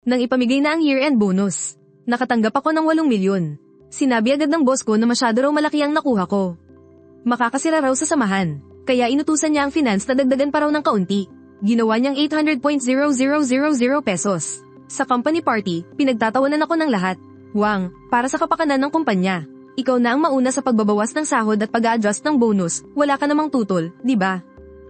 Nang ipamigay na ang year-end bonus, nakatanggap ako ng 8 milyon. Sinabi agad ng boss ko na masyado raw malaki ang nakuha ko. Makakasira raw sa samahan, kaya inutusan niya ang finance na dagdagan pa raw ng kaunti. Ginawa niyang 800.0000 pesos. Sa company party, pinagtatawanan ako ng lahat. Wang, para sa kapakanan ng kumpanya, ikaw na ang mauna sa pagbabawas ng sahod at pag-a-adjust ng bonus, wala ka namang tutol, di ba?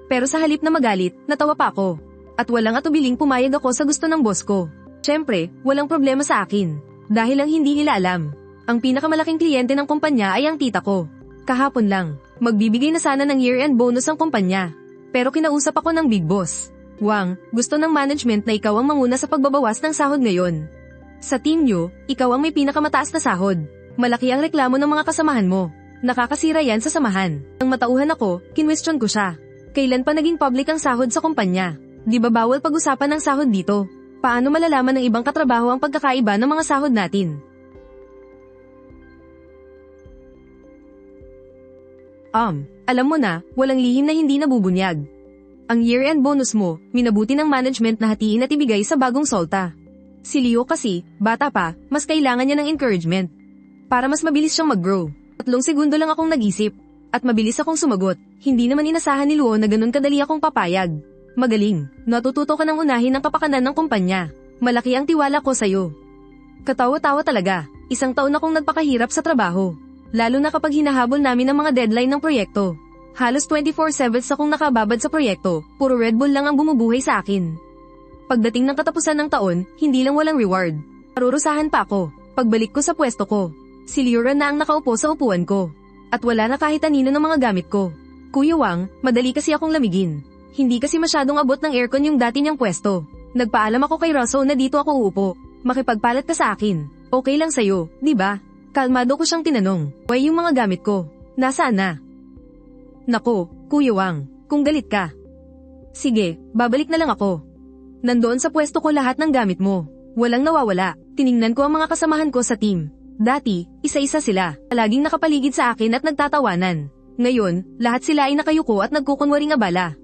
Pero sa halip na magalit, natawa pa ako. At walang atubiling pumayag ako sa gusto ng boss ko. Siyempre, walang problema sa akin. Dahil ang hindi nila alam, ang pinakamalaking kliyente ng kumpanya ay ang tita ko. Kahapon lang, magbibigay na sana ng year-end bonus ang kumpanya. Pero kinausap ako ng big boss. Wang, gusto ng management na ikaw ang manguna sa pagbabawas ng sahod ngayon. Sa team nyo, ikaw ang may pinakamataas na sahod. Malaki ang reklamo ng mga kasamahan mo. Nakakasira yan sa samahan. Nang matauhan ako, kinwestiyon ko siya. Kailan pa naging public ang sahod sa kumpanya? Di ba bawal pag-usapan ng sahod dito? Paano malalaman ng ibang katrabaho ang pagkakaiba ng mga sahod natin? Alam mo na, walang lihim na hindi nabubunyag. Ang year-end bonus mo, minabuti ng management na hatiin at ibigay sa bagong solta. Si Leo kasi, bata pa, mas kailangan niya ng encouragement. Para mas mabilis siyang mag-grow. 3 segundo lang akong nag-isip. At mabilis akong sumagot. Hindi naman inasahan ni Luo na ganun kadali akong papayag. Magaling, natututo ka ng unahin ang kapakanan ng kumpanya. Malaki ang tiwala ko sa'yo. Katawa-tawa talaga, 1 taon akong nagpakahirap sa trabaho. Lalo na kapag hinahabol namin ang mga deadline ng proyekto. Halos 24/7 akong nakababad sa proyekto, puro Red Bull lang ang bumubuhay sa akin. Pagdating ng katapusan ng taon, hindi lang walang reward. Parurusahan pa ako, pagbalik ko sa pwesto ko. Si Liora na ang nakaupo sa upuan ko. At wala na kahit anino ng mga gamit ko. Kuya Wang, madali kasi akong lamigin. Hindi kasi masyadong abot ng aircon yung dati niyang pwesto. Nagpaalam ako kay Russell na dito ako uupo. Makipagpalat ka sa akin. Okay lang sa'yo, di ba? Kalmado ko siyang tinanong. Why yung mga gamit ko? Nasaan na? Nako, Kuya Wang, kung galit ka. Sige, babalik na lang ako. Nandoon sa pwesto ko lahat ng gamit mo. Walang nawawala. Tiningnan ko ang mga kasamahan ko sa team. Dati, isa-isa sila. Palaging nakapaligid sa akin at nagtatawanan. Ngayon, lahat sila ay nakayuko at nagkukunwaring abala.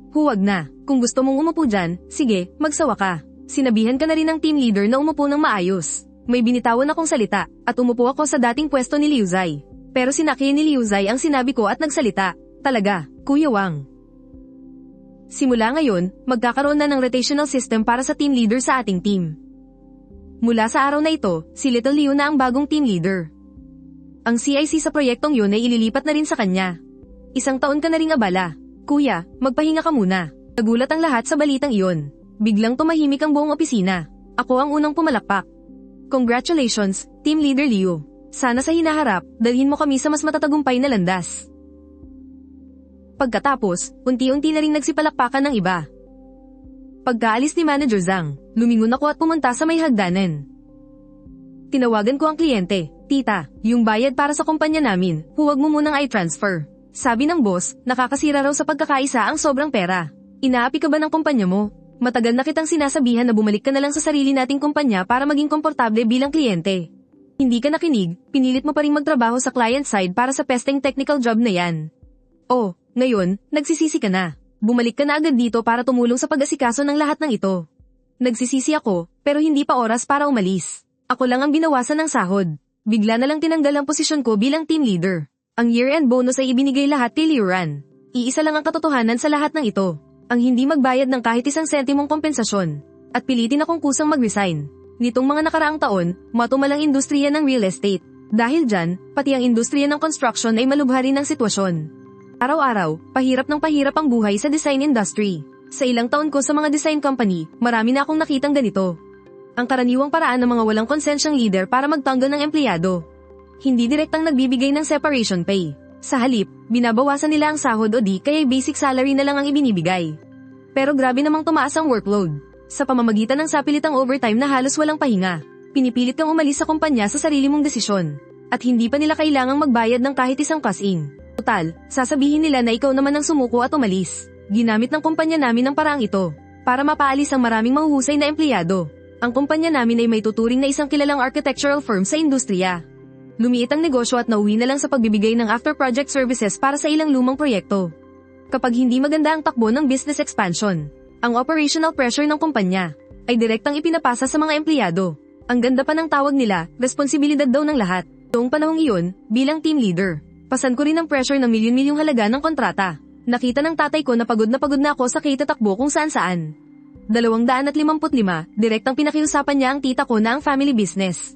Huwag na. Kung gusto mong umupo dyan, sige, magsawa ka. Sinabihan ka na rin ng team leader na umupo ng maayos. May binitawan akong salita, at umupo ako sa dating pwesto ni Liu Zai. Pero sinaki ni Liu Zai ang sinabi ko at nagsalita. Talaga, Kuya Wang. Simula ngayon, magkakaroon na ng rotational system para sa team leader sa ating team. Mula sa araw na ito, si Little Liu na ang bagong team leader. Ang CIC sa proyektong yun ay ililipat na rin sa kanya. 1 taon ka na ring abala. Kuya, magpahinga ka muna. Nagulat ang lahat sa balitang iyon. Biglang tumahimik ang buong opisina. Ako ang unang pumalakpak. Congratulations, Team Leader Liu. Sana sa hinaharap, dalhin mo kami sa mas matatagumpay na landas. Pagkatapos, unti-unti na rin nagsipalakpakan ng iba. Pagkaalis ni Manager Zhang, lumingon ako at pumunta sa may hagdanan. Tinawagan ko ang kliyente. Tita, yung bayad para sa kumpanya namin, huwag mo munang i-transfer. Sabi ng boss, nakakasira raw sa pagkakaisa ang sobrang pera. Inaapi ka ba ng kumpanya mo? Matagal na kitang sinasabihan na bumalik ka na lang sa sarili nating kumpanya para maging komportable bilang kliyente. Hindi ka nakinig, pinilit mo pa ring magtrabaho sa client side para sa pesting technical job na yan. Oh, ngayon, nagsisisi ka na. Bumalik ka na agad dito para tumulong sa pag-asikaso ng lahat ng ito. Nagsisisi ako, pero hindi pa oras para umalis. Ako lang ang binawasan ng sahod. Bigla na lang tinanggal ang posisyon ko bilang team leader. Ang year-end bonus ay ibinigay lahat kay Liuran. Iisa lang ang katotohanan sa lahat ng ito. Ang hindi magbayad ng kahit 1 sentimong kompensasyon. At pilitin akong kusang mag-resign. Nitong mga nakaraang taon, matumalang industriya ng real estate. Dahil dyan, pati ang industriya ng construction ay malubha rin ng sitwasyon. Araw-araw, pahirap ng pahirap ang buhay sa design industry. Sa ilang taon ko sa mga design company, marami na akong nakitang ganito. Ang karaniwang paraan ng mga walang konsensyang leader para magtanggal ng empleyado. Hindi direktang nagbibigay ng separation pay. Sa halip, binabawasan nila ang sahod o di kaya basic salary na lang ang ibinibigay. Pero grabe namang tumaas ang workload. Sa pamamagitan ng sapilitang overtime na halos walang pahinga, pinipilit kang umalis sa kumpanya sa sarili mong desisyon. At hindi pa nila kailangang magbayad ng kahit 1 cash-in. Total, sasabihin nila na ikaw naman ang sumuko at umalis. Ginamit ng kumpanya namin ang paraang ito para mapaalis ang maraming mahuhusay na empleyado. Ang kumpanya namin ay may tuturing na isang kilalang architectural firm sa industriya. Lumiit ang negosyo at nauwi na lang sa pagbibigay ng after-project services para sa ilang lumang proyekto. Kapag hindi maganda ang takbo ng business expansion, ang operational pressure ng kumpanya, ay direktang ipinapasa sa mga empleyado. Ang ganda pa ng tawag nila, responsibilidad daw ng lahat. Noong panahong iyon, bilang team leader, pasan ko rin ang pressure ng milyon-milyong halaga ng kontrata. Nakita ng tatay ko na pagod na ako sa kitatakbo kung saan-saan. 255, direktang pinakiusapan niya ang tita ko na ang family business.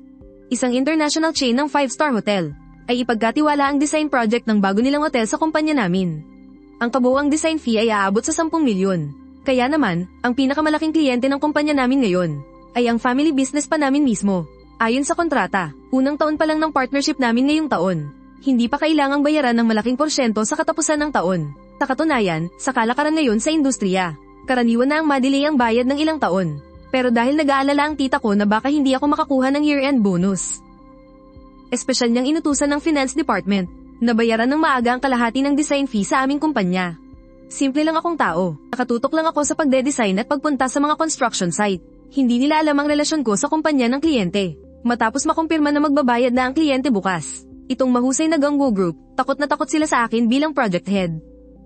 Isang international chain ng 5-star hotel, ay ipagkatiwala ang design project ng bago nilang hotel sa kumpanya namin. Ang kabuuang design fee ay aabot sa 10 milyon. Kaya naman, ang pinakamalaking kliyente ng kumpanya namin ngayon, ay ang family business pa namin mismo. Ayon sa kontrata, unang taon pa lang ng partnership namin ngayong taon. Hindi pa kailangang bayaran ng malaking porsyento sa katapusan ng taon. Sa katunayan, sa kalakaran ngayon sa industriya, karaniwan na ang madelay ang bayad ng ilang taon. Pero dahil nag-aalala ang tita ko na baka hindi ako makakuha ng year-end bonus, espesyal niyang inutusan ng finance department, na bayaran ng maaga ang kalahati ng design fee sa aming kumpanya. Simple lang akong tao, nakatutok lang ako sa pagde-design at pagpunta sa mga construction site. Hindi nila alam ang relasyon ko sa kumpanya ng kliyente. Matapos makumpirma na magbabayad na ang kliyente bukas, itong mahusay na Gangwoo Group, takot na takot sila sa akin bilang project head.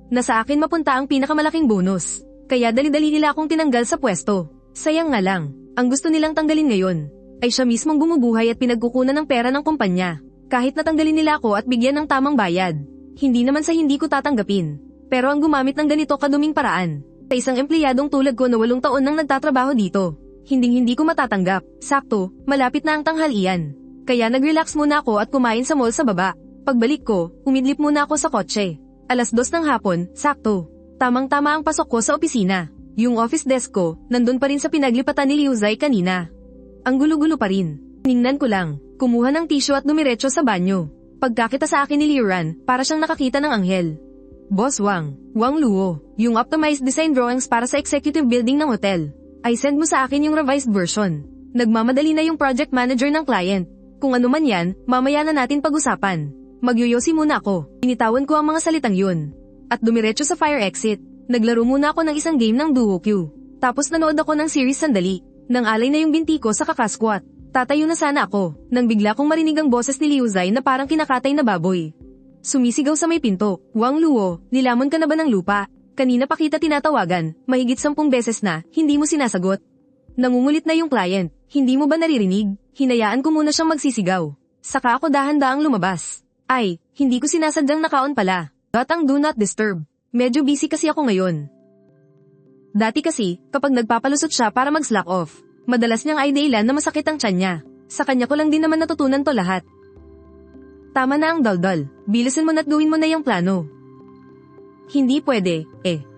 Na sa akin mapunta ang pinakamalaking bonus, kaya dali-dali nila akong tinanggal sa pwesto. Sayang nga lang, ang gusto nilang tanggalin ngayon, ay siya mismong bumubuhay at pinagkukunan ng pera ng kumpanya. Kahit natanggalin nila ako at bigyan ng tamang bayad, hindi naman sa hindi ko tatanggapin. Pero ang gumamit ng ganito kaduming paraan, sa isang empleyadong tulad ko na 8 taon nang nagtatrabaho dito, hindi ko matatanggap. Sakto, malapit na ang tanghalian. Kaya nag-relax muna ako at kumain sa mall sa baba. Pagbalik ko, umidlip muna ako sa kotse. 2:00 ng hapon, sakto. Tamang-tama ang pasok ko sa opisina. Yung office desk ko, nandun pa rin sa pinaglipatan ni Liu Zai kanina. Ang gulo-gulo pa rin. Ningnan ko lang, kumuha ng tissue at dumiretso sa banyo. Pagkakita sa akin ni Liu Ran, para siyang nakakita ng anghel. Boss Wang Luo, yung optimized design drawings para sa executive building ng hotel. Ay send mo sa akin yung revised version. Nagmamadali na yung project manager ng client. Kung ano man yan, mamaya na natin pag-usapan. Magyoyosi muna ako. Binitawan ko ang mga salitang yun. At dumiretso sa fire exit. Naglaro muna ako ng isang game ng Duo Q. Tapos nanood ako ng series sandali. Nang alay na yung binti ko sa kakasquat. Tatayo na sana ako, nang bigla kong marinig ang boses ni Liu Zai na parang kinakatay na baboy. Sumisigaw sa may pinto, Wang Luo, nilamon ka na ba ng lupa? Kanina pa kita tinatawagan, mahigit 10 beses na, hindi mo sinasagot. Nangungulit na yung client, hindi mo ba naririnig? Hinayaan ko muna siyang magsisigaw. Saka ako dahan-daang lumabas. Ay, hindi ko sinasadyang naka-on pala. Ang do not disturb. Medyo busy kasi ako ngayon. Dati kasi, kapag nagpapalusot siya para mag-slack off, madalas niyang idailan na masakit ang tiyan niya. Sa kanya ko lang din naman natutunan to lahat. Tama na ang daldal, bilisin mo na't gawin mo na yung plano. Hindi pwede,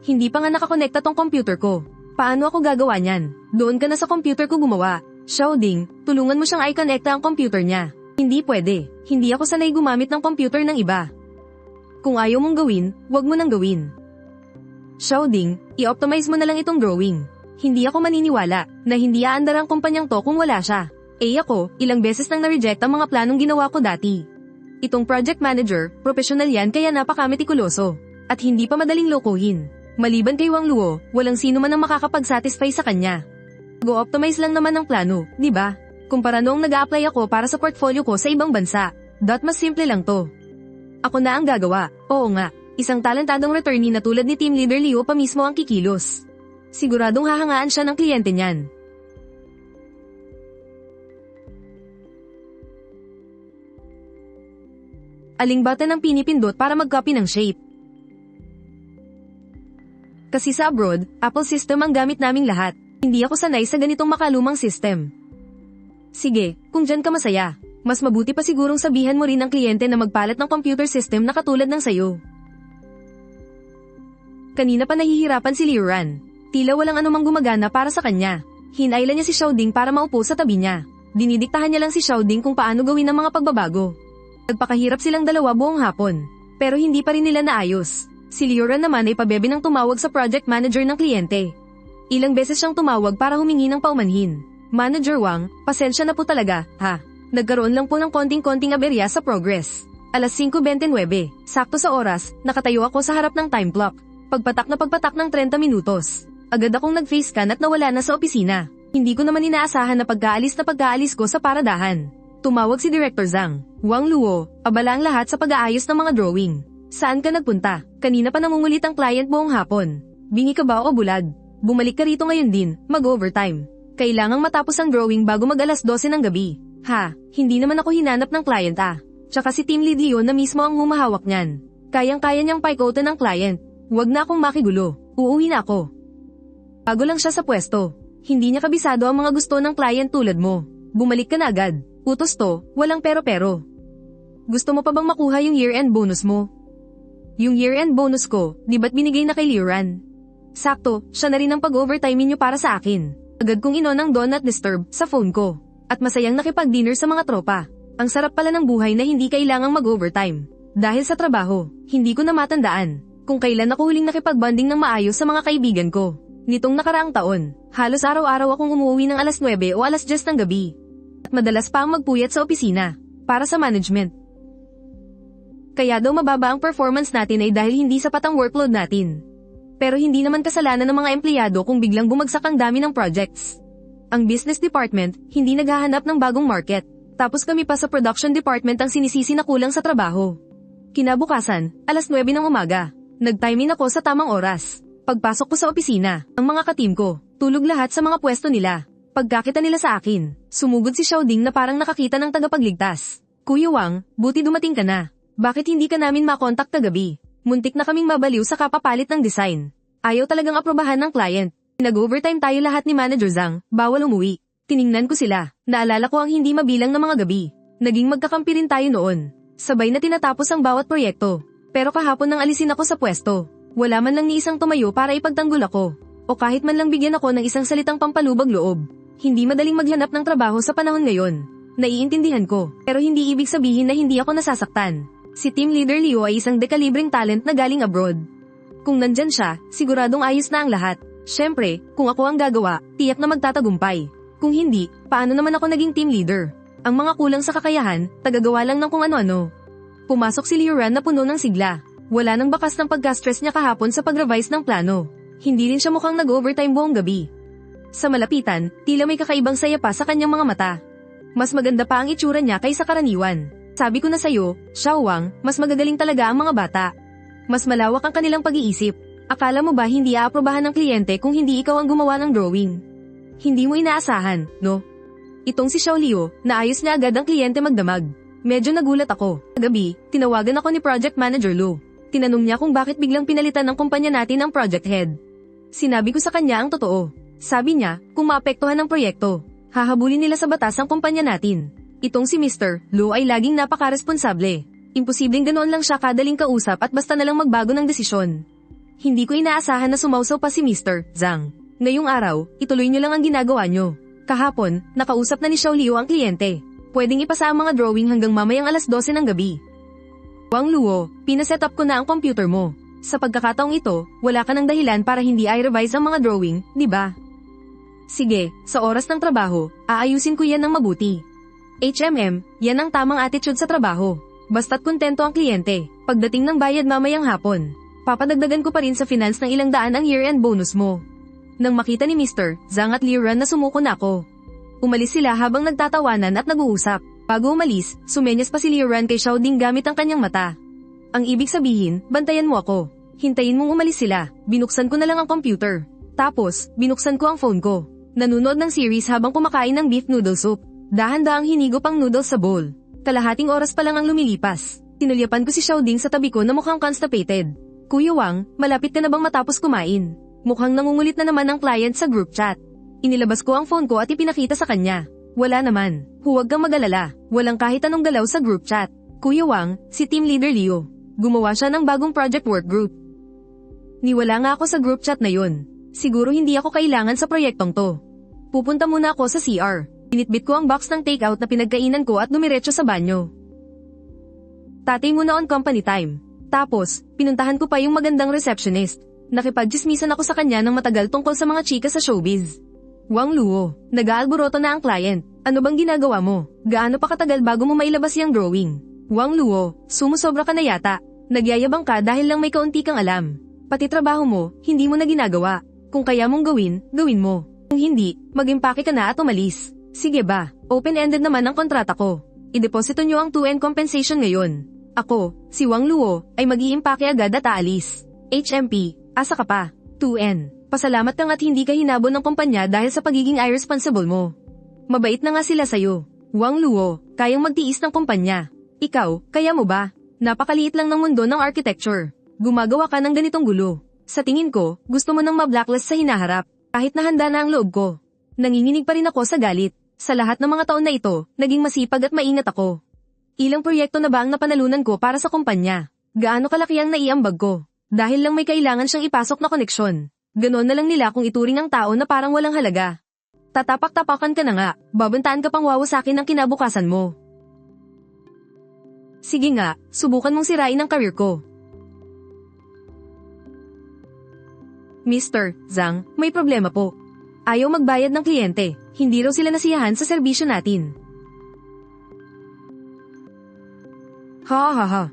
hindi pa nga nakakonekta tong computer ko. Paano ako gagawa niyan? Doon ka na sa computer ko gumawa. Xiaoding, tulungan mo siyang i-connecta ang computer niya. Hindi pwede, hindi ako sanay gumamit ng computer ng iba. Kung ayaw mong gawin, wag mo nang gawin. Xiaoding, i-optimize mo na lang itong drawing. Hindi ako maniniwala na hindi aandar ang kumpanyang to kung wala siya. Ako, ilang beses nang na-reject ang mga planong ginawa ko dati. Itong project manager, professional yan kaya napaka-metikuloso. At hindi pa madaling lokohin. Maliban kay Wang Luo, walang sino man ang makakapag-satisfy sa kanya. Go-optimize lang naman ang plano, di ba? Kumpara noong nag-a-apply ako para sa portfolio ko sa ibang bansa. Mas simple lang to. Ako na ang gagawa, oo nga. Isang talentadong returnee na tulad ni Team Leader Leo pa mismo ang kikilos. Siguradong hahangaan siya ng kliyente niyan. Aling button ang pinipindot para mag-copy ng shape? Kasi sa abroad, Apple system ang gamit naming lahat. Hindi ako sanay sa ganitong makalumang system. Sige, kung dyan ka masaya, mas mabuti pa sigurong sabihan mo rin ang kliyente na magpalit ng computer system na katulad ng sayo. Kanina pa nahihirapan si Liu Ran. Tila walang anumang gumagana para sa kanya. Hinayla niya si Xiaoding para maupo sa tabi niya. Dinidiktahan niya lang si Xiaoding kung paano gawin ang mga pagbabago. Nagpakahirap silang dalawa buong hapon. Pero hindi pa rin nila naayos. Si Liu Ran naman ay pabebe ng tumawag sa project manager ng kliyente. Ilang beses siyang tumawag para humingi ng paumanhin. Manager Wang, pasensya na po talaga, ha? Nagkaroon lang po ng konting-konting aberya sa progress. 5:29, sakto sa oras, nakatayo ako sa harap ng time clock. Pagpatak ng 30 minutos. Agad akong nag-face scan at nawala na sa opisina. Hindi ko naman inaasahan na pagkaalis ko sa paradahan. Tumawag si Director Zhang. Wang Luo, abala ang lahat sa pag-aayos ng mga drawing. Saan ka nagpunta? Kanina pa nangungulit ang client buong hapon. Bingi ka ba o bulag? Bumalik ka rito ngayon din, mag-overtime. Kailangang matapos ang drawing bago mag-alas 12 ng gabi. Ha, hindi naman ako hinanap ng client Tsaka si Team Lead Leon na mismo ang humahawak niyan. Kayang-kaya niyang paikotan ng client. Huwag na akong makigulo. Uuwi na ako. Bago lang siya sa pwesto. Hindi niya kabisado ang mga gusto ng client tulad mo. Bumalik ka na agad. Utos to, walang pero-pero. Gusto mo pa bang makuha yung year-end bonus mo? Yung year-end bonus ko, di ba't binigay na kay Liran? Sakto, siya na rin ang pag-overtime niyo para sa akin. Agad kong inon ang do not disturb sa phone ko. At masayang nakipag-dinner sa mga tropa. Ang sarap pala ng buhay na hindi kailangang mag-overtime. Dahil sa trabaho, hindi ko na matandaan kung kailan ako huling nakipag-bonding ng maayos sa mga kaibigan ko. Nitong nakaraang taon, halos araw-araw akong umuwi ng alas 9 o alas 10 ng gabi. At madalas pa ang magpuyat sa opisina, para sa management. Kaya daw mababa ang performance natin ay dahil hindi sapat ang workload natin. Pero hindi naman kasalanan ng mga empleyado kung biglang bumagsak ang dami ng projects. Ang business department, hindi naghahanap ng bagong market. Tapos kami pa sa production department ang sinisisi na kulang sa trabaho. Kinabukasan, alas 9 ng umaga. Nag-time in ako sa tamang oras. Pagpasok ko sa opisina, ang mga ka-team ko, tulog lahat sa mga pwesto nila. Pagkakita nila sa akin, sumugod si Xiaoding na parang nakakita ng tagapagligtas. Kuya Wang, buti dumating ka na. Bakit hindi ka namin makontak kagabi? Muntik na kaming mabaliw sa kapapalit ng design. Ayaw talagang aprobahan ng client. Nag-overtime tayo lahat ni Manager Zhang, bawal umuwi. Tiningnan ko sila, naalala ko ang hindi mabilang na mga gabi. Naging magkakampi rin tayo noon. Sabay na tinatapos ang bawat proyekto. Pero kahapon nang alisin ako sa pwesto, wala man lang ni isang tumayo para ipagtanggol ako. O kahit man lang bigyan ako ng isang salitang pampalubag loob. Hindi madaling maghanap ng trabaho sa panahon ngayon. Naiintindihan ko, pero hindi ibig sabihin na hindi ako nasasaktan. Si Team Leader Leo ay isang dekalibreng talent na galing abroad. Kung nandyan siya, siguradong ayos na ang lahat. Syempre, kung ako ang gagawa, tiyak na magtatagumpay. Kung hindi, paano naman ako naging team leader? Ang mga kulang sa kakayahan, tagagawa lang ng kung ano-ano. Pumasok si Liran na puno ng sigla. Wala nang bakas ng pagka-stress niya kahapon sa pag-revise ng plano. Hindi rin siya mukhang nag-overtime buong gabi. Sa malapitan, tila may kakaibang saya pa sa kanyang mga mata. Mas maganda pa ang itsura niya kaysa karaniwan. Sabi ko na sa'yo, Xiao Wang, mas magagaling talaga ang mga bata. Mas malawak ang kanilang pag-iisip. Akala mo ba hindi aaprobahan ng kliyente kung hindi ikaw ang gumawa ng drawing? Hindi mo inaasahan, no? Itong si Xiao Liu, naayos niya agad ang kliyente magdamag. Medyo nagulat ako. Gabi, tinawagan ako ni Project Manager Lu. Tinanong niya kung bakit biglang pinalitan ng kumpanya natin ang project head. Sinabi ko sa kanya ang totoo. Sabi niya, kung maapektuhan ang proyekto, hahabulin nila sa batas ang kumpanya natin. Itong si Mr. Lu ay laging napaka-responsable. Imposibleng ganoon lang siya kadaling kausap at basta nalang magbago ng desisyon. Hindi ko inaasahan na sumausaw pa si Mr. Zhang. Ngayong araw, ituloy niyo lang ang ginagawa niyo. Kahapon, nakausap na ni Xiao Liu ang kliyente. Pwedeng ipasa ang mga drawing hanggang mamayang alas 12 ng gabi. Wang Luo, pinaset up ko na ang computer mo. Sa pagkakataong ito, wala ka ng dahilan para hindi i-revise ang mga drawing, di ba? Sige, sa oras ng trabaho, aayusin ko yan ng mabuti. yan ang tamang attitude sa trabaho. Basta't kontento ang kliyente, pagdating ng bayad mamayang hapon. Papadagdagan ko pa rin sa finance ng ilang daan ang year-end bonus mo. Nang makita ni Mr. Zhang at Liran na sumuko na ako. Umalis sila habang nagtatawanan at nag-uusap. Bago umalis, sumenyas pa si Liran kay Xiaoding gamit ang kanyang mata. Ang ibig sabihin, bantayan mo ako. Hintayin mong umalis sila, binuksan ko na lang ang computer. Tapos, binuksan ko ang phone ko. Nanunood ng series habang kumakain ng beef noodle soup. Dahan-dahang hinigop ang noodles sa bowl. Kalahating oras pa lang ang lumilipas. Tinulyapan ko si Xiaoding sa tabi ko na mukhang constipated. Kuya Wang, malapit ka na bang matapos kumain? Mukhang nangungulit na naman ang client sa group chat. Inilabas ko ang phone ko at ipinakita sa kanya. Wala naman. Huwag kang mag-alala. Walang kahit anong galaw sa group chat. Kuya Wang, si Team Leader Leo. Gumawa siya ng bagong project work group. Niwala nga ako sa group chat na yun. Siguro hindi ako kailangan sa proyektong to. Pupunta muna ako sa CR. Binitbit ko ang box ng takeout na pinagkainan ko at dumiretso sa banyo. Tatay muna on company time. Tapos, pinuntahan ko pa yung magandang receptionist. Nakipagchismisan ako sa kanya ng matagal tungkol sa mga chika sa showbiz. Wang Luo, nag-aalboroto na ang client. Ano bang ginagawa mo? Gaano pa katagal bago mo mailabas yung drawing? Wang Luo, sumusobra ka na yata. Nagyayabang ka dahil lang may kaunti kang alam. Pati trabaho mo, hindi mo na ginagawa. Kung kaya mong gawin, gawin mo. Kung hindi, mag-impake ka na at umalis. Sige ba, open-ended naman ang kontrata ko. Ideposito nyo ang 2N compensation ngayon. Ako, si Wang Luo, ay mag-iimpake agad at aalis. HMP, asa ka pa? 2N. Pasalamat ka nga't hindi ka hinabon ng kumpanya dahil sa pagiging irresponsible mo. Mabait na nga sila sa'yo. Wang Luo, kayang magtiis ng kumpanya. Ikaw, kaya mo ba? Napakaliit lang ng mundo ng architecture. Gumagawa ka ng ganitong gulo. Sa tingin ko, gusto mo nang ma-blacklist sa hinaharap. Kahit nahanda na ang loob ko. Nanginginig pa rin ako sa galit. Sa lahat ng mga taon na ito, naging masipag at maingat ako. Ilang proyekto na ba ang napanalunan ko para sa kumpanya? Gaano kalaki ang naiambag ko? Dahil lang may kailangan siyang ipasok na koneksyon. Ganon na lang nila kung ituring ang tao na parang walang halaga. Tatapak-tapakan ka na nga, babantaan ka pang wawasakin ng kinabukasan mo. Sige nga, subukan mong sirain ang career ko. Mr. Zhang, may problema po. Ayaw magbayad ng kliyente, hindi raw sila nasiyahan sa serbisyo natin. Ha.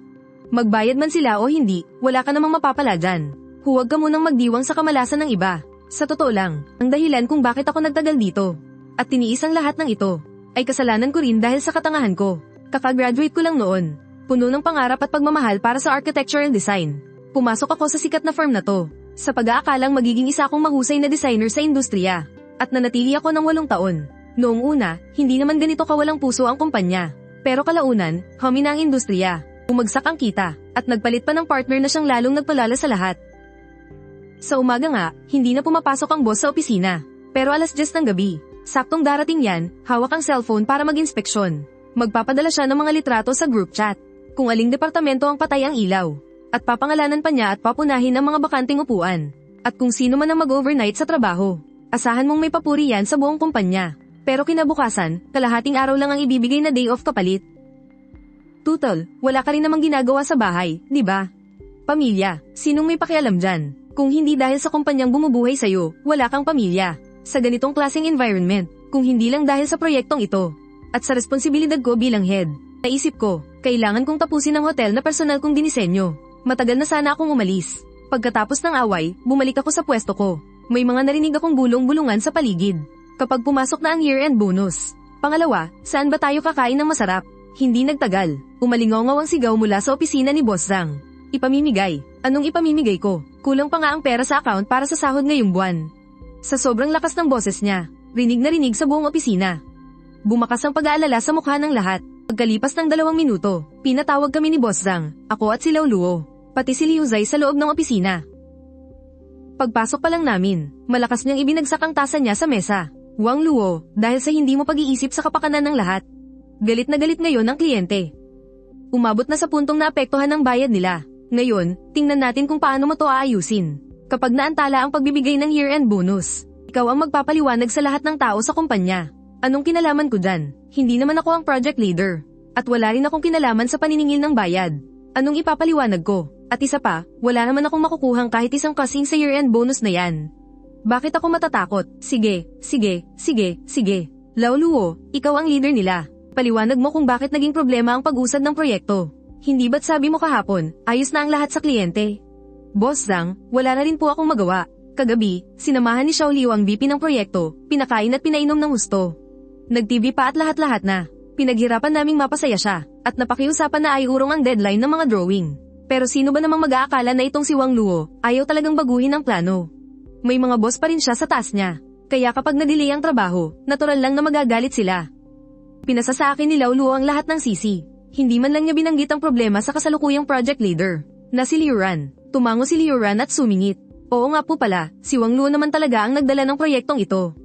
Magbayad man sila o hindi, wala ka namang mapapala dyan. Huwag ka munang magdiwang sa kamalasan ng iba. Sa totoo lang, ang dahilan kung bakit ako nagtagal dito, at tiniis ang lahat ng ito, ay kasalanan ko rin dahil sa katangahan ko. Kakagraduate ko lang noon, puno ng pangarap at pagmamahal para sa architecture and design. Pumasok ako sa sikat na firm na to, sa pag-aakalang magiging isa akong mahusay na designer sa industriya. At nanatili ako ng 8 taon. Noong una, hindi naman ganito kawalang puso ang kumpanya. Pero kalaunan, humina ang industriya. Bumagsak ang kita, at nagpalit pa ng partner na siyang lalong nagpalala sa lahat. Sa umaga nga, hindi na pumapasok ang boss sa opisina. Pero 10:00 ng gabi, saktong darating yan, hawak ang cellphone para mag-inspeksyon. Magpapadala siya ng mga litrato sa group chat. Kung aling departamento ang patay ang ilaw. At papangalanan pa niya at papunahin ang mga bakanting upuan. At kung sino man ang mag-overnight sa trabaho. Asahan mong may papuri yan sa buong kumpanya. Pero kinabukasan, kalahating araw lang ang ibibigay na day off kapalit. Tutol, wala ka rin namang ginagawa sa bahay, di ba? Pamilya, sinong may pakialam dyan? Kung hindi dahil sa kumpanyang bumubuhay sa'yo, wala kang pamilya. Sa ganitong klaseng environment, kung hindi lang dahil sa proyektong ito. At sa responsibilidad ko bilang head, naisip ko, kailangan kong tapusin ang hotel na personal kong dinisenyo. Matagal na sana akong umalis. Pagkatapos ng away, bumalik ako sa pwesto ko. May mga narinig akong bulong-bulungan sa paligid. Kapag pumasok na ang year-end bonus. Pangalawa, saan ba tayo kakain ng masarap? Hindi nagtagal. Umalingaw-ngaw ang sigaw mula sa opisina ni Boss Zhang. Ipamimigay. Anong ipamimigay ko? Kulang pa nga ang pera sa account para sa sahod ngayong buwan. Sa sobrang lakas ng boses niya, rinig na rinig sa buong opisina. Bumakas ang pag-aalala sa mukha ng lahat. Pagkalipas ng 2 minuto, pinatawag kami ni Boss Zhang, ako at si Lao Luo, pati si Liu Zai sa loob ng opisina. Pagpasok pa lang namin, malakas niyang ibinagsak ang tasa niya sa mesa. Wang Luo, dahil sa hindi mo pag-iisip sa kapakanan ng lahat. Galit na galit ngayon ang kliyente. Umabot na sa puntong naapektuhan ng bayad nila. Ngayon, tingnan natin kung paano mo to aayusin. Kapag naantala ang pagbibigay ng year-end bonus, ikaw ang magpapaliwanag sa lahat ng tao sa kumpanya. Anong kinalaman ko dyan? Hindi naman ako ang project leader. At wala rin akong kinalaman sa paniningil ng bayad. Anong ipapaliwanag ko? At isa pa, wala naman akong makukuhang kahit isang kasing sa year-end bonus na yan. Bakit ako matatakot? Sige. Lao Luo, ikaw ang leader nila. Paliwanag mo kung bakit naging problema ang pag-usad ng proyekto. Hindi ba't sabi mo kahapon, ayos na ang lahat sa kliyente? Boss Zhang, wala na rin po akong magawa. Kagabi, sinamahan ni Xiao Liu ang VP ng proyekto, pinakain at pinainom ng gusto. Nag-TV pa at lahat-lahat na. Pinaghirapan naming mapasaya siya, at napakiusapan na ay urong ang deadline ng mga drawing. Pero sino ba namang mag-aakala na itong si Wang Luo, ayaw talagang baguhin ang plano. May mga boss pa rin siya sa taas niya. Kaya kapag na-delay ang trabaho, natural lang na magagalit sila. Pinasa sa akin ni Lao Luo ang lahat ng sisi. Hindi man lang niya binanggit ang problema sa kasalukuyang project leader, na si Liu Ran. Tumango si Liu Ran at sumingit. Oo nga po pala, si Wang Luo naman talaga ang nagdala ng proyektong ito.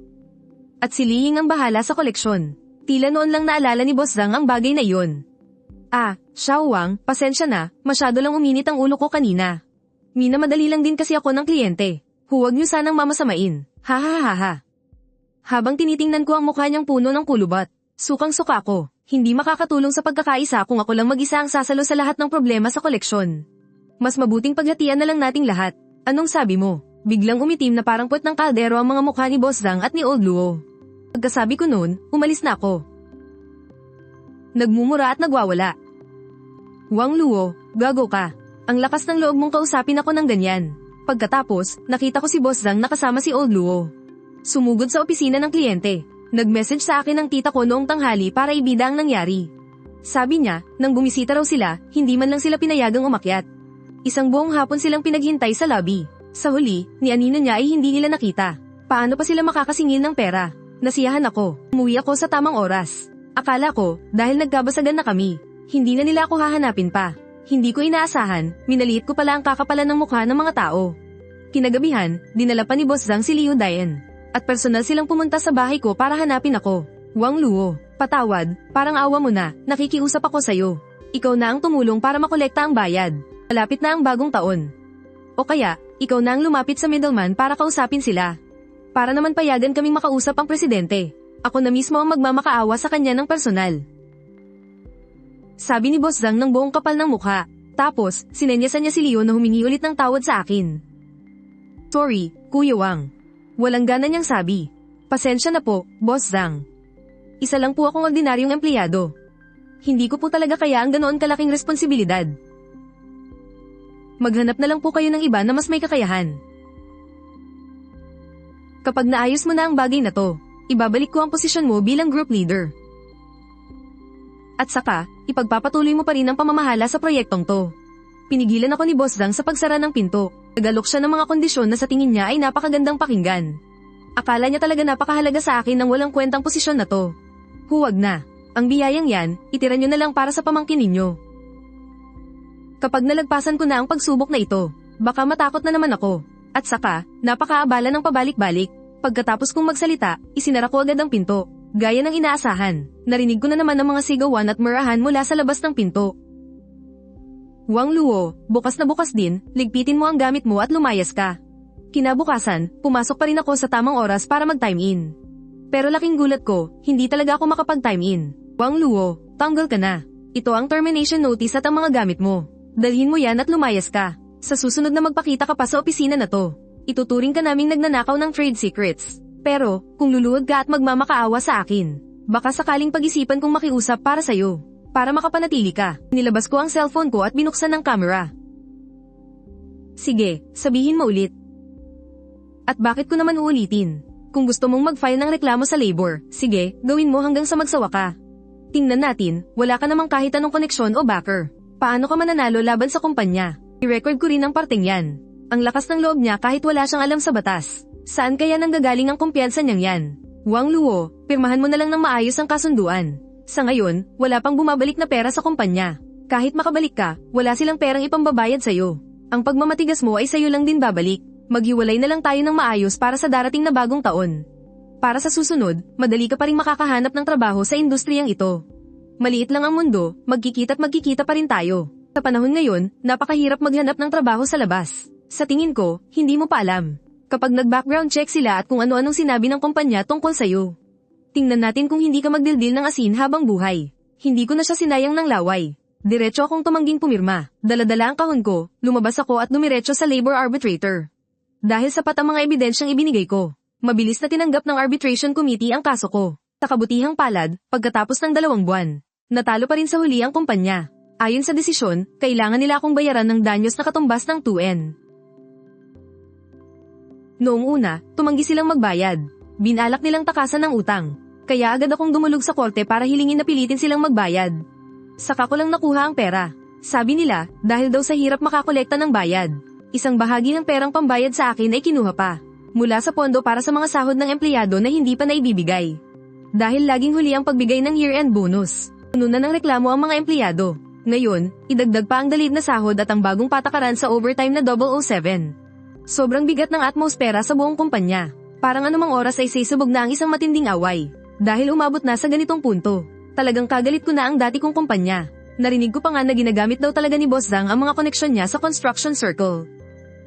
At si Li Ying ang bahala sa koleksyon. Tila noon lang naalala ni Boss Zhang ang bagay na iyon. Xiao Wang, pasensya na, masyado lang uminit ang ulo ko kanina. Minamadali lang din kasi ako ng kliyente. Huwag niyo sanang mamasamain. Ha. Habang tinitingnan ko ang mukha niyang puno ng kulubot, sukang-suka ko. Hindi makakatulong sa pagkakaisa kung ako lang mag-isa ang sasalo sa lahat ng problema sa koleksyon. Mas mabuting paghatian na lang nating lahat. Anong sabi mo? Biglang umitim na parang puwet ng kaldero ang mga mukha ni Boss Zhang at ni Old Luo. Pagkasabi ko noon, umalis na ako. Nagmumura at nagwawala. Wang Luo, gago ka. Ang lakas ng loob mong kausapin ako ng ganyan. Pagkatapos, nakita ko si Boss Zhang nakasama si Old Luo. Sumugod sa opisina ng kliyente. Nag-message sa akin ng tita ko noong tanghali para ibida ang nangyari. Sabi niya, nang bumisita raw sila, hindi man lang sila pinayagang umakyat. Isang buong hapon silang pinaghintay sa lobby. Sa huli, ni Anino niya ay hindi nila nakita. Paano pa sila makakasingil ng pera? Nasiyahan ako. Umuwi ako sa tamang oras. Akala ko, dahil nagkabasagan na kami, hindi na nila ako hahanapin pa. Hindi ko inaasahan, minaliit ko pala ang kakapalan ng mukha ng mga tao. Kinagabihan, dinala pa ni Boss Zhang si Liu Dian. At personal silang pumunta sa bahay ko para hanapin ako. Wang Luo, patawad, parang awa mo na, nakikiusap ako sa'yo. Ikaw na ang tumulong para makolekta ang bayad. Malapit na ang bagong taon. O kaya, ikaw na ang lumapit sa middleman para kausapin sila. Para naman payagan kaming makausap ang presidente. Ako na mismo ang magmamakaawa sa kanya ng personal. Sabi ni Boss Zhang ng buong kapal ng mukha. Tapos, sinenyasan niya si Leo na humingi ulit ng tawad sa akin. Sorry, Kuya Wang. Walang gana niyang sabi. Pasensya na po, Boss Zhang. Isa lang po akong ordinaryong empleyado. Hindi ko po talaga kaya ang ganoon kalaking responsibilidad. Maghanap na lang po kayo ng iba na mas may kakayahan. Kapag naayos mo na ang bagay na to, ibabalik ko ang posisyon mo bilang group leader. At saka, ipagpapatuloy mo pa rin ang pamamahala sa proyektong to. Pinigilan ako ni Boss Zhang sa pagsara ng pinto. Nagalok siya ng mga kondisyon na sa tingin niya ay napakagandang pakinggan. Akala niya talaga napakahalaga sa akin ng walang kwentang posisyon na to. Huwag na. Ang biyayang yan, itira nyo na lang para sa pamangkin ninyo. Kapag nalagpasan ko na ang pagsubok na ito, baka matakot na naman ako. At saka, napakaabala ng pabalik-balik. Pagkatapos kong magsalita, isinara ko agad ang pinto. Gaya ng inaasahan, narinig ko na naman ang mga sigawan at murahan mula sa labas ng pinto. Wang Luo, bukas na bukas din, ligpitin mo ang gamit mo at lumayas ka. Kinabukasan, pumasok pa rin ako sa tamang oras para mag-time in. Pero laking gulat ko, hindi talaga ako makapag-time in. Wang Luo, tanggal ka na. Ito ang termination notice at ang mga gamit mo. Dalhin mo yan at lumayas ka. Sa susunod na magpakita ka pa sa opisina na to, ituturing ka naming nagnanakaw ng trade secrets. Pero, kung luluhod ka at magmamakaawa sa akin, baka sakaling pag-isipan kong makiusap para sa'yo. Para makapanatili ka, nilabas ko ang cellphone ko at binuksan ng camera. Sige, sabihin mo ulit. At bakit ko naman uulitin? Kung gusto mong mag-file ng reklamo sa labor, sige, gawin mo hanggang sa magsawa ka. Tingnan natin, wala ka namang kahit anong koneksyon o backer. Paano ka mananalo laban sa kumpanya? I-record ko rin ang parteng yan. Ang lakas ng loob niya kahit wala siyang alam sa batas. Saan kaya nanggagaling ang kumpiyansa niyang yan? Wang Luo, pirmahan mo na lang ng maayos ang kasunduan. Sa ngayon, wala pang bumabalik na pera sa kumpanya. Kahit makabalik ka, wala silang perang ipambabayad sa'yo. Ang pagmamatigas mo ay sa'yo lang din babalik. Maghiwalay na lang tayo ng maayos para sa darating na bagong taon. Para sa susunod, madali ka pa rin makakahanap ng trabaho sa industriyang ito. Maliit lang ang mundo, magkikita pa rin tayo. Sa panahon ngayon, napakahirap maghanap ng trabaho sa labas. Sa tingin ko, hindi mo pa alam. Kapag nag-background check sila at kung ano-anong sinabi ng kumpanya tungkol sa'yo. Tingnan natin kung hindi ka magdildil ng asin habang buhay. Hindi ko na siya sinayang ng laway. Diretso akong tumangging pumirma. Dala-dala ang kahon ko, lumabas ako at dumiretso sa labor arbitrator. Dahil sapat ang mga ebidensyang ibinigay ko, mabilis na tinanggap ng arbitration committee ang kaso ko. Sa kabutihang palad, pagkatapos ng 2 buwan, natalo pa rin sa huli ang kumpanya. Ayon sa desisyon, kailangan nila akong bayaran ng danyos na katumbas ng 2N. Noong una, tumanggi silang magbayad. Binalak nilang takasan ng utang. Kaya agad akong dumulog sa korte para hilingin na pilitin silang magbayad. Saka ko lang nakuha ang pera. Sabi nila, dahil daw sa hirap makakolekta ng bayad. Isang bahagi ng perang pambayad sa akin ay kinuha pa. Mula sa pondo para sa mga sahod ng empleyado na hindi pa naibibigay. Dahil laging huli ang pagbigay ng year-end bonus. Puno na ng reklamo ang mga empleyado. Ngayon, idagdag pa ang dalid na sahod at ang bagong patakaran sa overtime na 007. Sobrang bigat ng atmosfera sa buong kumpanya. Parang anumang oras ay sisubog na ang isang matinding away. Dahil umabot na sa ganitong punto. Talagang kagalit ko na ang dati kong kumpanya. Narinig ko pa nga na ginagamit daw talaga ni Boss Zhang ang mga koneksyon niya sa construction circle.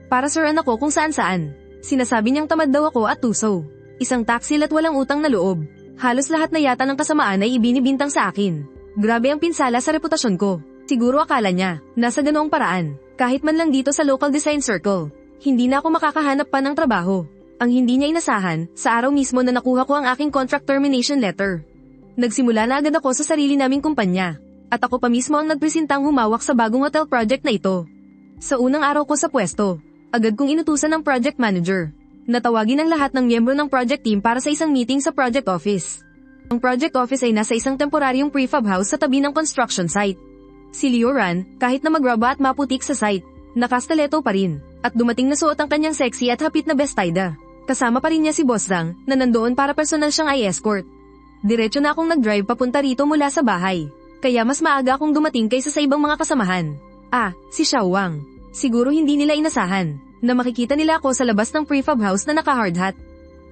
Para suran ako kung saan-saan. Sinasabi niyang tamad daw ako at tuso. Isang taksil at walang utang na loob. Halos lahat na yata ng kasamaan ay ibinibintang sa akin. Grabe ang pinsala sa reputasyon ko. Siguro akala niya, nasa ganoong paraan. Kahit man lang dito sa local design circle. Hindi na ako makakahanap pa ng trabaho. Ang hindi niya inasahan, sa araw mismo na nakuha ko ang aking contract termination letter. Nagsimula na agad ako sa sarili naming kumpanya. At ako pa mismo ang nagpresentang humawak sa bagong hotel project na ito. Sa unang araw ko sa pwesto, agad kong inutusan ng project manager. Natawagin ang lahat ng miyembro ng project team para sa isang meeting sa project office. Ang project office ay nasa isang temporaryong prefab house sa tabi ng construction site. Si Leo Ran, kahit na magraba at maputik sa site, nakastaleto pa rin. At dumating na suot ang kanyang sexy at hapit na bestida. Kasama pa rin niya si Boss Zhang, na nandoon para personal siyang i-escort. Diretso na akong nag-drive papunta rito mula sa bahay. Kaya mas maaga akong dumating kaysa sa ibang mga kasamahan. Si Xiao Wang. Siguro hindi nila inasahan na makikita nila ako sa labas ng prefab house na naka-hard hat.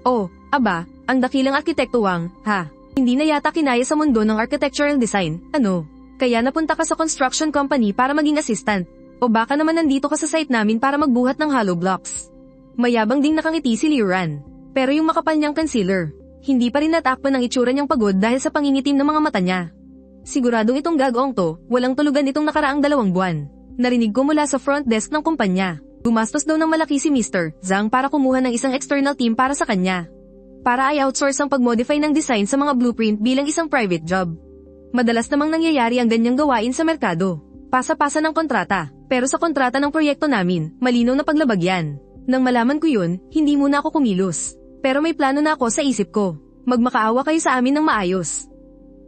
Oh, aba, ang dakilang arkitekto Wang, ha? Hindi na yata kinaya sa mundo ng architectural design, ano? Kaya napunta ka sa construction company para maging assistant. O baka naman nandito ka sa site namin para magbuhat ng hollow blocks. Mayabang ding nakangiti si Liu Ran. Pero yung makapal niyang concealer, hindi pa rin natakpan ang itsura niyang pagod dahil sa pangingitim ng mga mata niya. Siguradong itong gagawang to, walang tulugan itong nakaraang 2 buwan. Narinig ko mula sa front desk ng kumpanya. Gumastos daw ng malaki si Mr. Zhang para kumuha ng isang external team para sa kanya. Para i-outsource ang pag-modify ng design sa mga blueprint bilang isang private job. Madalas namang nangyayari ang ganyang gawain sa merkado. Pasa-pasa ng kontrata. Pero sa kontrata ng proyekto namin, malinaw na paglabag yan. Nang malaman ko yun, hindi muna ako kumilos. Pero may plano na ako sa isip ko. Magmakaawa kayo sa amin ng maayos.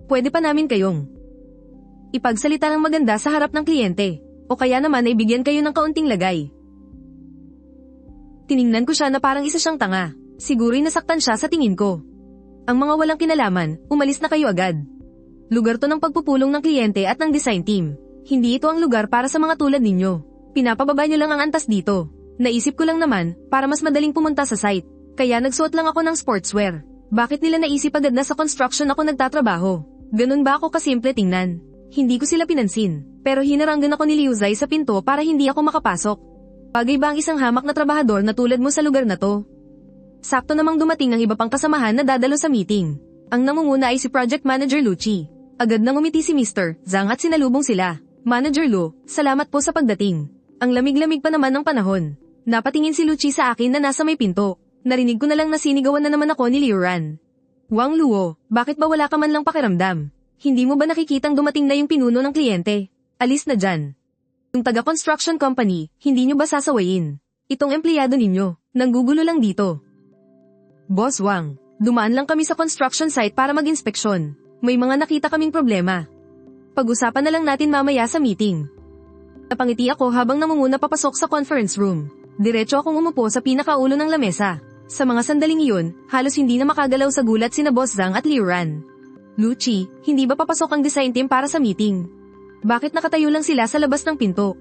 Pwede pa namin kayong ipagsalita ng maganda sa harap ng kliyente. O kaya naman ay bigyan kayo ng kaunting lagay. Tiningnan ko siya na parang isa siyang tanga. Siguro'y nasaktan siya sa tingin ko. Ang mga walang kinalaman, umalis na kayo agad. Lugar to ng pagpupulong ng kliyente at ng design team. Hindi ito ang lugar para sa mga tulad ninyo. Pinapababa niyo lang ang antas dito. Naisip ko lang naman, para mas madaling pumunta sa site. Kaya nagsuot lang ako ng sportswear. Bakit nila naisip agad na sa construction ako nagtatrabaho? Ganun ba ako kasimple tingnan? Hindi ko sila pinansin. Pero hinaranggan ako ni Liu Zai sa pinto para hindi ako makapasok. Bagay ba ang isang hamak na trabahador na tulad mo sa lugar na to? Sakto namang dumating ang iba pang kasamahan na dadalo sa meeting. Ang namumuna ay si Project Manager Lucci. Agad nang umiti si Mr. Zhang at sinalubong sila. Manager Lu, salamat po sa pagdating. Ang lamig-lamig pa naman ng panahon. Napatingin si Lucci sa akin na nasa may pinto. Narinig ko na lang na sinigawan na naman ako ni Liu Ran. Wang Luo, bakit ba wala ka man lang pakiramdam? Hindi mo ba nakikitang dumating na yung pinuno ng kliyente? Alis na dyan. Yung taga-construction company, hindi nyo ba sasawayin? Itong empleyado ninyo, nanggugulo lang dito. Boss Wang, dumaan lang kami sa construction site para mag-inspeksyon. May mga nakita kaming problema. Pag-usapan na lang natin mamaya sa meeting. Napangiti ako habang namumuna papasok sa conference room. Diretso akong umupo sa pinakaulo ng lamesa. Sa mga sandaling iyon, halos hindi na makagalaw sa gulat sina Boss Zhang at Liu Ran. Lucci, hindi ba papasok ang design team para sa meeting? Bakit nakatayo lang sila sa labas ng pinto?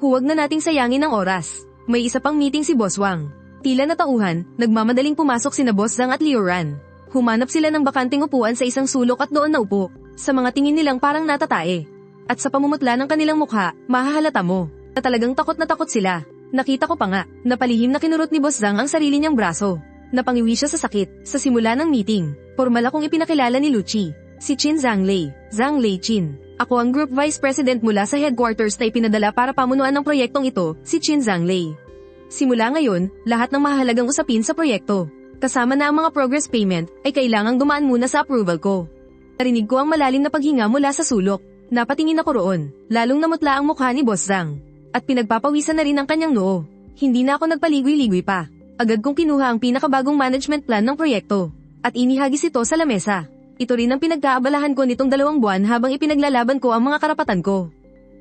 Huwag na nating sayangin ang oras. May isa pang meeting si Boss Wang. Tila natauhan, nagmamadaling pumasok sina Boss Zhang at Liu Ran. Humanap sila ng bakanting upuan sa isang sulok at doon naupo. Sa mga tingin nilang parang natatae. At sa pamumutla ng kanilang mukha, mahahalata mo na talagang takot na takot sila. Nakita ko pa nga, napalihim na kinurot ni Boss Zhang ang sarili niyang braso. Napangiwi siya sa sakit, sa simula ng meeting. Formal akong ipinakilala ni Lucci. Si Qin Zhanglei, Zhanglei Qin. Ako ang Group Vice President mula sa headquarters na ipinadala para pamunuan ng proyektong ito, si Qin Zhanglei. Simula ngayon, lahat ng mahalagang usapin sa proyekto, kasama na ang mga progress payment, ay kailangang dumaan muna sa approval ko. Narinig ko ang malalim na paghinga mula sa sulok. Napatingin ako roon, lalong namutla ang mukha ni Boss Zhang. At pinagpapawisan na rin ang kanyang noo. Hindi na ako nagpaligoy-ligoy pa. Agad kong kinuha ang pinakabagong management plan ng proyekto. At inihagis ito sa lamesa. Ito rin ang pinagkaabalahan ko nitong 2 buwan habang ipinaglalaban ko ang mga karapatan ko.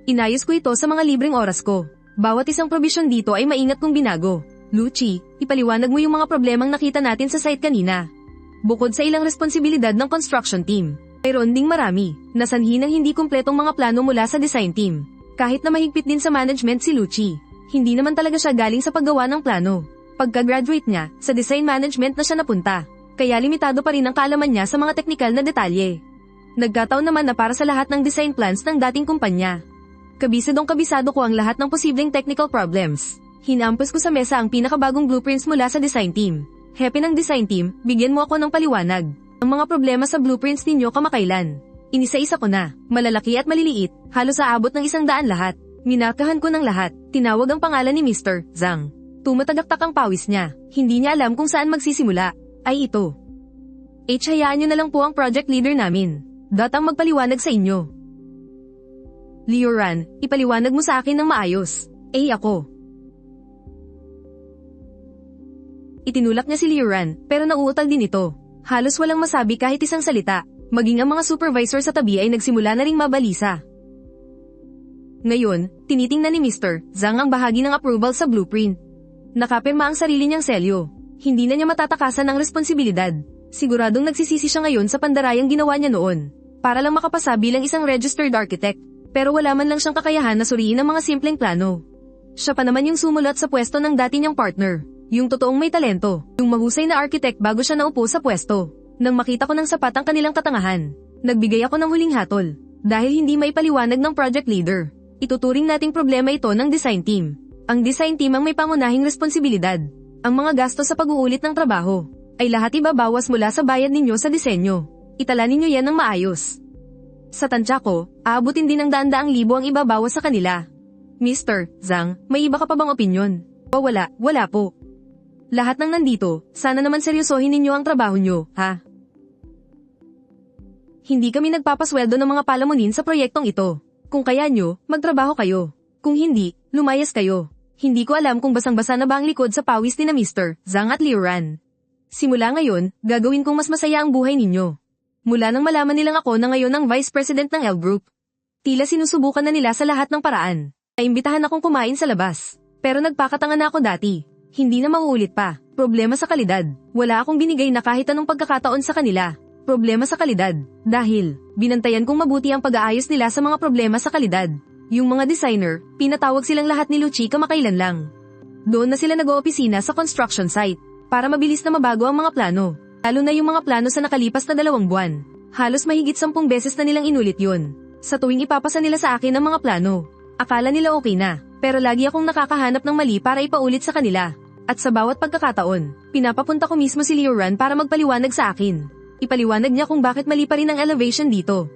Inayos ko ito sa mga libreng oras ko. Bawat isang probisyon dito ay maingat kong binago. Lucci, ipaliwanag mo yung mga problemang nakita natin sa site kanina. Bukod sa ilang responsibilidad ng construction team, mayroon ding marami, nasanhi ng hindi kumpletong mga plano mula sa design team. Kahit na mahigpit din sa management si Lucci, hindi naman talaga siya galing sa paggawa ng plano. Pagka-graduate niya, sa design management na siya napunta. Kaya limitado pa rin ang kaalaman niya sa mga teknikal na detalye. Nagkataon naman na para sa lahat ng design plans ng dating kumpanya. Kabisadong kabisado ko ang lahat ng posibleng technical problems. Hinampos ko sa mesa ang pinakabagong blueprints mula sa design team. Hepe ng design team, bigyan mo ako ng paliwanag. Ang mga problema sa blueprints ninyo kamakailan. Inisa-isa ko na, malalaki at maliliit, halos aabot ng 100 lahat. Minarkahan ko ng lahat, tinawag ang pangalan ni Mr. Zhang. Tumatagaktak ang pawis niya, hindi niya alam kung saan magsisimula. Ay ito. Hayaan niyo na lang po ang project leader namin. Datang magpaliwanag sa inyo. Liu Ran, ipaliwanag mo sa akin ng maayos. Ako. Itinulak niya si Liu Ran, pero nauutal din ito. Halos walang masabi kahit isang salita. Maging ang mga supervisor sa tabi ay nagsimula na ring mabalisa. Ngayon, tinitingnan ni Mr. Zhang ang bahagi ng approval sa blueprint. Nakapirma ang sarili niyang selyo. Hindi na niya matatakasan ang responsibilidad. Siguradong nagsisisi siya ngayon sa pandarayang ginawa niya noon. Para lang makapasa bilang isang registered architect. Pero wala man lang siyang kakayahan na suriin ang mga simpleng plano. Siya pa naman yung sumulat sa pwesto ng dati niyang partner. Yung totoong may talento. Yung mahusay na architect bago siya naupo sa pwesto. Nang makita ko ng sapat ang kanilang katangahan, nagbigay ako ng huling hatol. Dahil hindi maipaliwanag ng project leader. Ituturing nating problema ito ng design team. Ang design team ang may pangunahing responsibilidad. Ang mga gastos sa pag-uulit ng trabaho ay lahat ibabawas mula sa bayad ninyo sa disenyo. Itala ninyo yan ng maayos. Sa tansya ko, aabutin din ng daan-daang libo ang ibabawas sa kanila. Mr. Zhang, may iba ka pa bang opinyon? O wala po. Lahat ng nandito, sana naman seryosohin ninyo ang trabaho nyo, ha? Hindi kami nagpapasweldo ng mga palamunin sa proyektong ito. Kung kaya nyo, magtrabaho kayo. Kung hindi, lumayas kayo. Hindi ko alam kung basang-basa na ba ang likod sa pawis ni na Mr. Zhang at Liu Ran. Simula ngayon, gagawin kong mas masaya ang buhay ninyo. Mula nang malaman nilang ako na ngayon ang Vice President ng L Group. Tila sinusubukan na nila sa lahat ng paraan. Naimbitahan akong kumain sa labas. Pero nagpakatanga na ako dati. Hindi na mauulit pa. Problema sa kalidad. Wala akong binigay na kahit anong pagkakataon sa kanila. Problema sa kalidad. Dahil, binantayan kong mabuti ang pag-aayos nila sa mga problema sa kalidad. Yung mga designer, pinatawag silang lahat ni Luchi kamakailan lang. Doon na sila nag-oopisina sa construction site, para mabilis na mabago ang mga plano. Lalo na yung mga plano sa nakalipas na 2 buwan. Halos mahigit 10 beses na nilang inulit yun. Sa tuwing ipapasa nila sa akin ang mga plano. Akala nila okay na, pero lagi akong nakakahanap ng mali para ipaulit sa kanila. At sa bawat pagkakataon, pinapapunta ko mismo si Liu Ran para magpaliwanag sa akin. Ipaliwanag niya kung bakit mali pa rin ang elevation dito.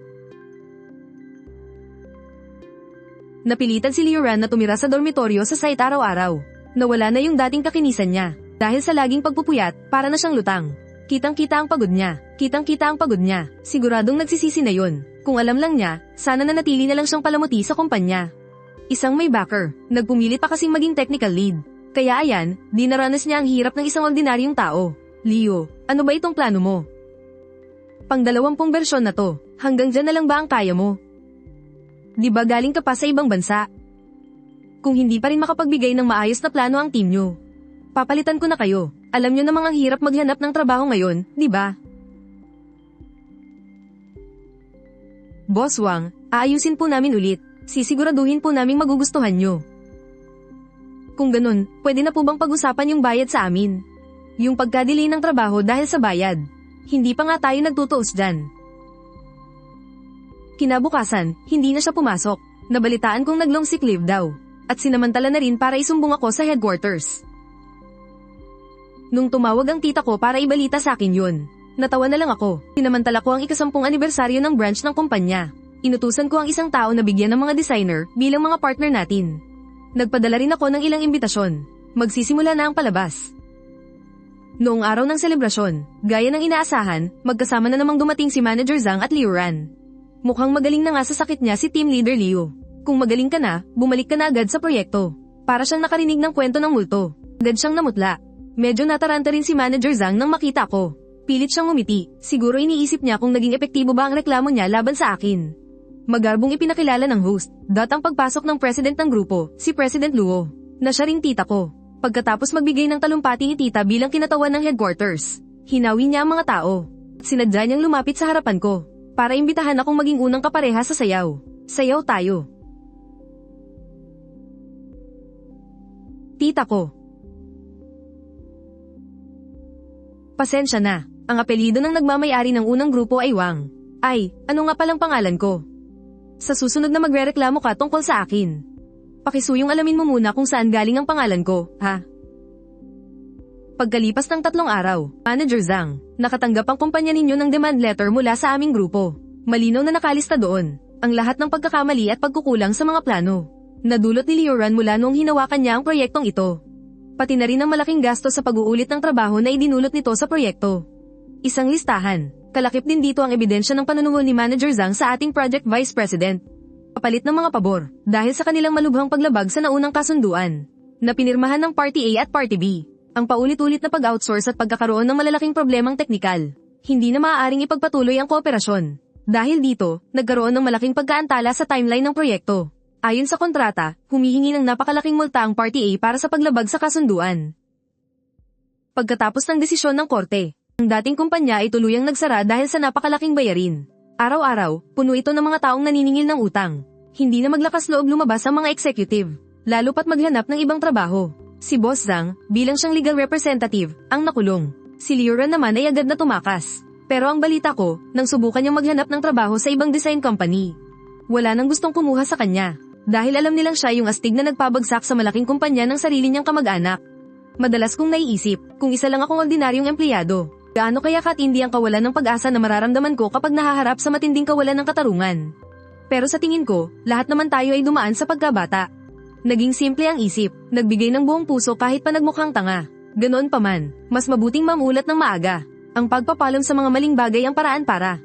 Napilitan si Liu Ran na tumira sa dormitoryo sa site araw-araw. Nawala na yung dating kakinisan niya. Dahil sa laging pagpupuyat, para na siyang lutang. Kitang-kita ang pagod niya. Kitang-kita ang pagod niya. Siguradong nagsisisi na yun. Kung alam lang niya, sana nanatili na lang siyang palamuti sa kumpanya. Isang may backer. Nagpumilit pa kasing maging technical lead. Kaya ayan, dinaranas niya ang hirap ng isang ordinaryong tao. Leo, ano ba itong plano mo? Pang-20 bersyon na to. Hanggang dyan na lang ba ang kaya mo? Di ba galing ka pa sa ibang bansa? Kung hindi pa rin makapagbigay ng maayos na plano ang team nyo, papalitan ko na kayo. Alam nyo namang ang hirap maghanap ng trabaho ngayon, di ba? Boss Wang, aayusin po namin ulit. Sisiguraduhin po naming magugustuhan nyo. Kung ganun, pwede na po bang pag-usapan yung bayad sa amin? Yung pagka-delay ng trabaho dahil sa bayad. Hindi pa nga tayo nagtutuos dyan. Kinabukasan, hindi na siya pumasok. Nabalitaan kong nag-long sick leave daw. At sinamantala na rin para isumbong ako sa headquarters. Nung tumawag ang tita ko para ibalita sa akin yun, natawa na lang ako. Sinamantala ko ang ika-10 anibersaryo ng branch ng kumpanya. Inutusan ko ang isang tao na bigyan ng mga designer bilang mga partner natin. Nagpadala rin ako ng ilang imbitasyon. Magsisimula na ang palabas. Noong araw ng selebrasyon, gaya ng inaasahan, magkasama na namang dumating si Manager Zhang at Liu Ran. Mukhang magaling na nga sa sakit niya si Team Leader Liu. Kung magaling ka na, bumalik ka na agad sa proyekto. Para siyang nakarinig ng kwento ng multo. Agad siyang namutla. Medyo nataranta rin si Manager Zhang nang makita ko. Pilit siyang ngumiti. Siguro iniisip niya kung naging epektibo ba ang reklamo niya laban sa akin. Magarbong ipinakilala ng host, datang pagpasok ng president ng grupo, si President Luo, na siya ring tita ko. Pagkatapos magbigay ng talumpati ni tita bilang kinatawan ng headquarters, hinawi niya ang mga tao. Sinadya niyang lumapit sa harapan ko, para imbitahan akong maging unang kapareha sa sayaw. Sayaw tayo. Tita ko. Pasensya na, ang apelyido ng nagmamayari ng unang grupo ay Wang. Ay, ano nga palang pangalan ko? Sa susunod na magrereklamo ka tungkol sa akin, pakisuyong alamin mo muna kung saan galing ang pangalan ko, ha? Pagkalipas ng 3 araw, Manager Zhang, nakatanggap ang kumpanya ninyo ng demand letter mula sa aming grupo. Malinaw na nakalista doon, ang lahat ng pagkakamali at pagkukulang sa mga plano. Nadulot ni Liu Ran mula noong hinawakan niya ang proyektong ito. Pati na rin ang malaking gasto sa pag-uulit ng trabaho na idinulot nito sa proyekto. Isang listahan. Kalakip din dito ang ebidensya ng panunungol ni Manager Zhang sa ating Project Vice President. Kapalit ng mga pabor, dahil sa kanilang malubhang paglabag sa naunang kasunduan, na pinirmahan ng Party A at Party B, ang paulit-ulit na pag-outsource at pagkakaroon ng malalaking problemang teknikal. Hindi na maaaring ipagpatuloy ang kooperasyon. Dahil dito, nagkaroon ng malaking pagkaantala sa timeline ng proyekto. Ayon sa kontrata, humihingi ng napakalaking multa ang Party A para sa paglabag sa kasunduan. Pagkatapos ng desisyon ng korte, ang dating kumpanya ay tuluyang nagsara dahil sa napakalaking bayarin. Araw-araw, puno ito ng mga taong naniningil ng utang. Hindi na maglakas loob lumabas ang mga executive, lalo pat maghanap ng ibang trabaho. Si Boss Zhang, bilang siyang legal representative, ang nakulong. Si Liu Ran naman ay agad na tumakas. Pero ang balita ko, nang subukan niyang maghanap ng trabaho sa ibang design company, wala nang gustong kumuha sa kanya. Dahil alam nilang siya yung astig na nagpabagsak sa malaking kumpanya ng sarili niyang kamag-anak. Madalas kong naiisip, kung isa lang akong ordinaryong empleyado, gaano kaya katindi ang kawalan ng pag-asa na mararamdaman ko kapag nahaharap sa matinding kawalan ng katarungan. Pero sa tingin ko, lahat naman tayo ay dumaan sa pagkabata. Naging simple ang isip, nagbigay ng buong puso kahit pa nagmukhang tanga. Ganoon pa man, mas mabuting mamulat ng maaga. Ang pagpapalam sa mga maling bagay ang paraan para